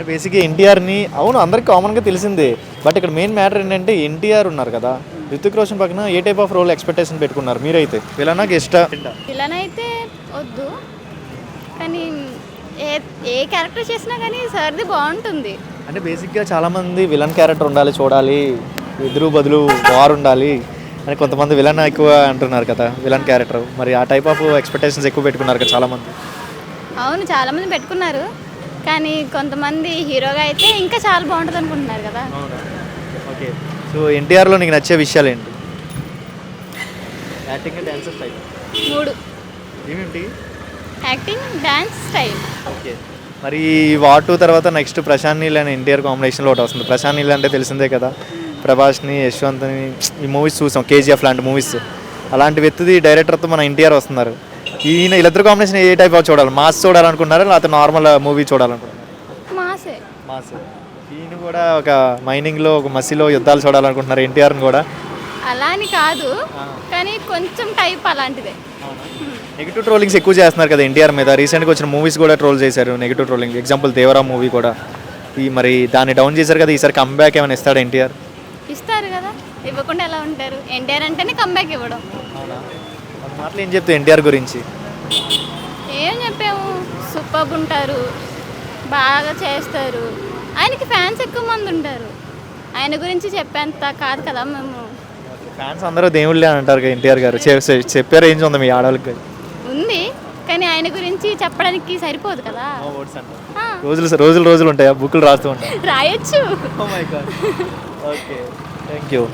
అంటే బేసిక్గా ఎన్టీఆర్ని అవును అందరికి కామన్గా తెలిసిందే. బట్ ఇక్కడ మెయిన్ మ్యాటర్ ఏంటంటే ఎన్టీఆర్ ఉన్నారు కదా, రితిక్ రోషన్ పక్కన ఏ టైప్ ఆఫ్ రోల్ ఎక్స్పెక్టేషన్ పెట్టుకున్నారు మీరైతే? విలనా గెస్టా? విలన్ అయితే వద్దు, కానీ ఏ ఏ క్యారెక్టర్ చేసినా కానీ సార్ది బాగుంటుంది. అంటే బేసిక్గా చాలామంది విలన్ క్యారెక్టర్ ఉండాలి చూడాలి, ఎదురు బదులు వార్ ఉండాలి అని కొంతమంది విలన్ ఎక్కువ అంటున్నారు కదా, విలన్ క్యారెక్టర్. మరి ఆ టైప్ ఆఫ్ ఎక్స్పెక్టేషన్స్ ఎక్కువ పెట్టుకున్నారు కదా చాలామంది. అవును చాలామంది పెట్టుకున్నారు, కానీ కొంతమంది హీరోగా అయితే ఇంకా చాలా బాగుంటుంది అనుకుంటున్నారు కదా. ఓకే, సో ఎన్టీఆర్లో నీకు నచ్చే విషయాలు ఏంటి? Acting and dance style. 3. ఏమేంటి? Acting, dance, style. ఓకే, మరి వార్ 2 తర్వాత నెక్స్ట్ ప్రశాంత్ నీల్ అండ్ ఎన్టీఆర్ కాంబినేషన్లో ఒకటి వస్తుంది. ప్రశాంత్ నీల్ అంటే తెలిసిందే కదా, ప్రభాస్ని, యశ్వంత్ని, ఈ మూవీస్ చూసాం, కేజీఎఫ్ లాంటి మూవీస్. అలాంటి వ్యక్తిది డైరెక్టర్తో మన ఎన్టీఆర్ వస్తున్నారు. వీళ్ళిద్దరు కాంబినేషన్ ఏ టైప్ ఆఫ్ చూడాలి? మాస్ చూడాలనుకుంటున్నారా లేకపోతే నార్మల్ మూవీ చూడాలనుకుంటున్నారు? మాసే. మాస్. ఈయన కూడా ఒక మైనింగ్లో ఒక మసిలో యుద్ధాలు చూడాలనుకుంటున్నారు ఎన్టీఆర్ని కూడా. అలా అని కాదు, కానీ కొంచెం టైప్ అలాంటిదే. నెగిటివ్ ట్రోలింగ్స్ ఎక్కువ చేస్తున్నారు కదా ఎన్టీఆర్ మీద. రీసెంట్గా వచ్చిన మూవీస్ కూడా ట్రోల్ చేశారు negative trolling. Example Devara movie కూడా. మరి దాన్ని డౌన్ చేశారు కదా, ఈసారి కంబ్యాక్ ఏమైనా ఇస్తాడు ఎన్టీఆర్? ఇస్తారు కదా, ఇవ్వకుండా ఎలా ఉంటారు? ఎన్టీఆర్ అంటేనే కంబ్యాక్ ఇవ్వడం. అవునా? మాటలు ఏం చెప్తావు ఎన్టీఆర్ గురించి? ఏం చెప్పాము, సూపర్ ఉంటారు, బాగా చేస్తారు. ఆయనకి ఫ్యాన్స్ ఎక్కువ మంది ఉంటారు. ఆయన గురించి చెప్పేంత కాదు కదా మేము. ఫ్యాన్స్ అందరూ దేవుళ్ళే అని అంటారు కదా ఎన్టీఆర్ గారు. చెప్పే రేంజ్ ఉంది మీ ఆడవాళ్ళకి? ఉంది, కానీ ఆయన గురించి చెప్పడానికి సరిపోదు కదా. రోజులు ఉంటాయా? బుక్లు రాస్తూ ఉంటాయి? రాయొచ్చు. Okay, thank you.